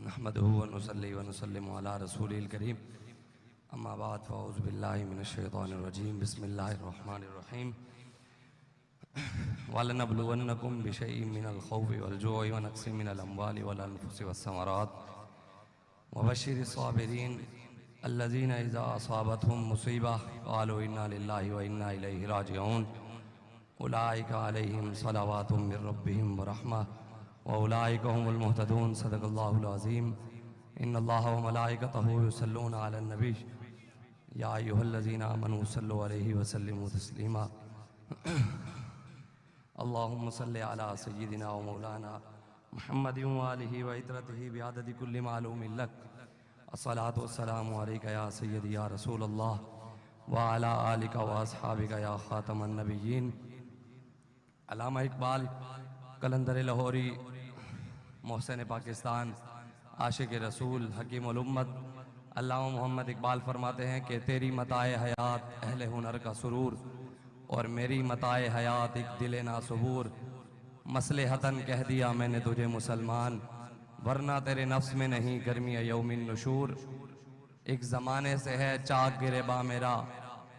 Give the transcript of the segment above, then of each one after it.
نحمده ونصلي ونسلم على رسوله الكريم اما بعد فاعوذ بالله من الشيطان الرجيم بسم الله الرحمن الرحيم ولنبلونكم بشيء من الخوف والجوع ونقص من الاموال والانفس والثمرات وبشر الصابرين الذين اذا اصابتهم مصيبه قالوا انا لله وانا اليه راجعون اولئك عليهم صلوات من ربهم ورحمه وأولئك هم المهتدون صدق الله العظيم إن الله وملائكته يصلون على النبي يا أيها الذين آمنوا صلوا عليه وسلموا تسليما اللهم صل على سيدنا ومولانا محمد وآله وعترته بعدد كل معلوم لك الصلاة والسلام عليك يا سيدي يا رسول الله وعلى آلك وأصحابك يا خاتم النبيين علامہ اقبال قلندر لاہوری محسن پاکستان عاشق رسول حکیم الامت علامہ محمد اقبال فرماتے ہیں کہ تیری متاع حیات اہل ہنر کا سرور اور میری متاع حیات ایک دل ناصبور مصلحتاً کہہ دیا میں نے تجھے مسلمان ورنہ تیرے نفس میں نہیں گرمی یوم النشور ایک زمانے سے ہے چاک گریباں میرا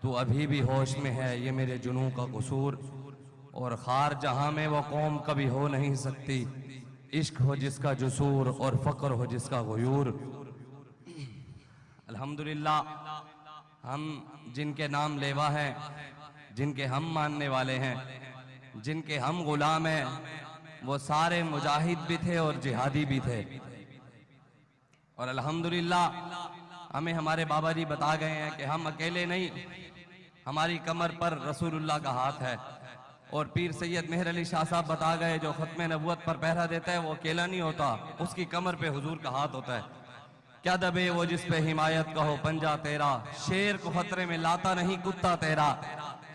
تو ابھی بھی ہوش میں ہے یہ میرے جنوں کا قصور اور خار جہاں میں وہ قوم کبھی ہو نہیں سکتی عشق ہو جس کا جسور اور فقر ہو جس کا غیور الحمدللہ ہم جن کے نام لیوا ہیں جن کے ہم ماننے والے ہیں جن کے ہم غلام ہیں وہ سارے مجاہد بھی تھے اور جہادی بھی تھے اور الحمدللہ ہمیں ہمارے بابا جی بتا گئے ہیں کہ ہم اکیلے نہیں ہماری کمر پر رسول اللہ کا ہاتھ ہے اور پیر سید مہر علی شاہ صاحب بتا گئے جو ختم نبوت پر پہرا دیتا ہے وہ اکیلا نہیں ہوتا اس کی کمر پہ حضور کا ہاتھ ہوتا ہے کیا دبے وہ جس پہ حمایت کا ہو پنجا تیرا شیر کو خطرے میں لاتا نہیں کتا تیرا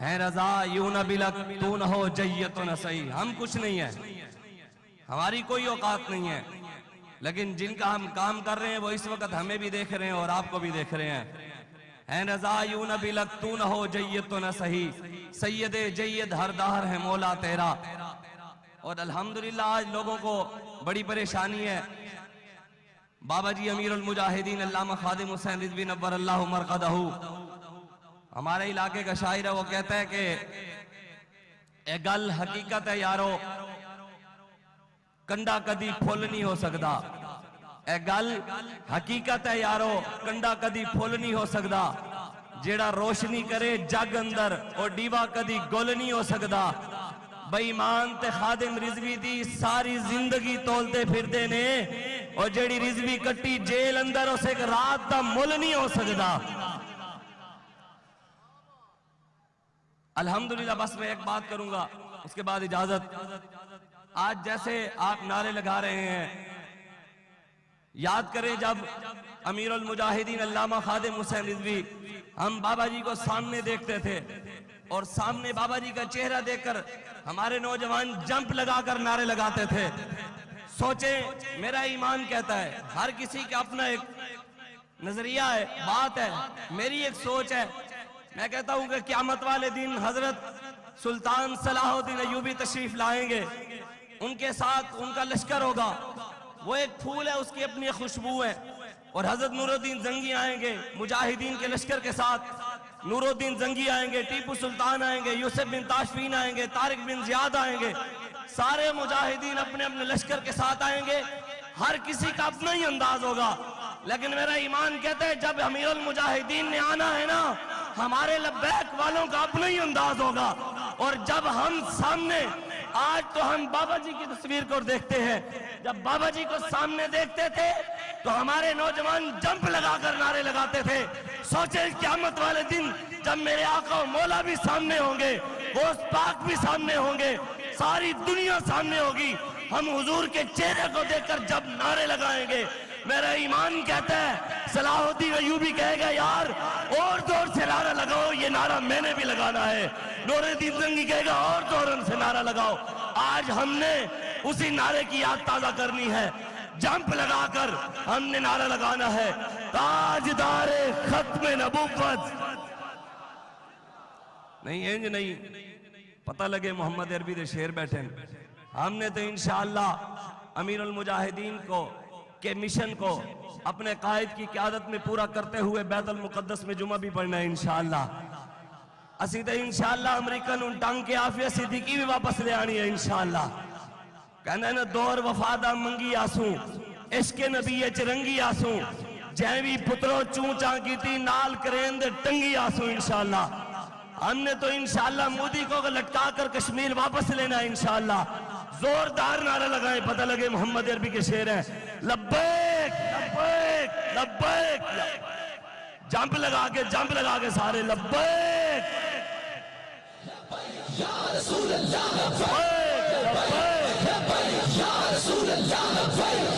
ہے رضا یوں نہ بلک تو نہ ہو جیت و نہ صحیح ہم کچھ نہیں ہیں ہماری کوئی اوقات نہیں ہے لیکن جن کا ہم کام کر رہے ہیں وہ اس وقت ہمیں بھی دیکھ رہے ہیں اور آپ کو بھی دیکھ رہے ہیں ہے رضا یوں نہ بلک تو نہ ہو جیت و نہ صحیح سید جید ہر دہر ہے مولا تیرا اور الحمدللہ آج لوگوں کو بڑی پریشانی ہے بابا جی امیر المجاہدین علامہ خادم حسین رضوی نور اللہ مرقدہ ہمارے علاقے کا شاعر ہے وہ کہتا ہے کہ اے گل حقیقت ہے یارو کنڈا کدی پھول نہیں ہو سکتا اے گل حقیقت ہے یارو کنڈا کدی پھول نہیں ہو سکتا جیڑا روشنی کرے جگ اندر اور ڈیوا کدی گل نہیں ہو سکتا بے ایمان تے خادم رضوی دی ساری زندگی تولتے پھر دے نے اور جیڑی رضوی کٹی جیل اندر اسے ایک رات دا مل نہیں ہو سکتا الحمدللہ بس میں ایک بات کروں گا اس کے بعد اجازت آج جیسے آپ نعرے لگا رہے ہیں یاد کریں جب امیر المجاہدین علامہ خادم حسین رضوی ہم بابا جی کو سامنے دیکھتے تھے اور سامنے بابا جی کا چہرہ دیکھ کر ہمارے نوجوان جمپ لگا کر نعرے لگاتے تھے سوچیں میرا ایمان کہتا ہے ہر کسی کا اپنا ایک نظریہ ہے بات ہے میری ایک سوچ ہے میں کہتا ہوں کہ قیامت والے دن حضرت سلطان صلاح الدین ایوبی تشریف لائیں گے ان کے ساتھ ان کا لشکر ہوگا وہ ایک پھول ہے اس کی اپنی خوشبو ہے اور حضرت نور الدین زنگی آئیں گے مجاہدین کے لشکر کے ساتھ نور الدین زنگی آئیں گے ٹیپو سلطان آئیں گے یوسف بن تاشفین آئیں گے طارق بن زیاد آئیں گے سارے مجاہدین اپنے اپنے لشکر کے ساتھ آئیں گے ہر کسی کا اپنا ہی انداز ہوگا لیکن میرا ایمان کہتا ہے جب امیر المجاہدین نے آنا ہے نا ہمارے لبیک والوں کا اپنا ہی انداز ہوگا اور جب ہم سامنے آج تو ہم بابا جی کی تصویر کو دیکھتے ہیں جب بابا جی کو سامنے دیکھتے تھے تو ہمارے نوجوان جمپ لگا کر نعرے لگاتے تھے سوچیں قیامت والے دن جب میرے آقا و مولا بھی سامنے ہوں گے غوث پاک بھی سامنے ہوں گے ساری دنیا سامنے ہوگی ہم حضور کے چہرے کو دیکھ کر جب نعرے لگائیں گے میرا ایمان کہتا ہے صلاح الدین ایوبی کہے گا یار اور زور سے نعرہ لگاؤ یہ نعرہ میں نے بھی لگانا ہے نور الدین زنگی کہے گا اور زور سے نعرہ لگاؤ آج ہم نے اسی نعرے کی یاد تازہ کرنی ہے جمپ لگا کر ہم نے نعرہ لگانا ہے تاجدار ختم نبوت نہیں انج نہیں پتہ لگے محمد عربی دے شیر بیٹھے ہم نے تو انشاءاللہ امیر المجاہدین کو کے مشن کو اپنے قائد کی قیادت میں پورا کرتے ہوئے بیت المقدس میں جمعہ بھی پڑھنا ہے انشاءاللہ. اسی تے انشاءاللہ امریکہ نوں ٹنگ کے عافیہ صدیقی بھی واپس لے آنی ہے انشاءاللہ. کہنا ہے نا دور وفادہ منگی آسوں عشق نبی چرنگی آسوں جہیں بھی پتروں چونچاں کی تھی نال کرین دے ٹنگی آسوں انشاءاللہ. ہم نے تو انشاءاللہ مودی کو لٹکا کر کشمیر واپس لینا ہے انشاءاللہ. زوردار نعرہ لگائیں پتہ لگے محمد عربی کے شعر ہیں. لبیک لبیک لبیک جمپ لگا کے سارے لبیک یا رسول اللہ لبیک لبیک یا رسول اللہ لبیک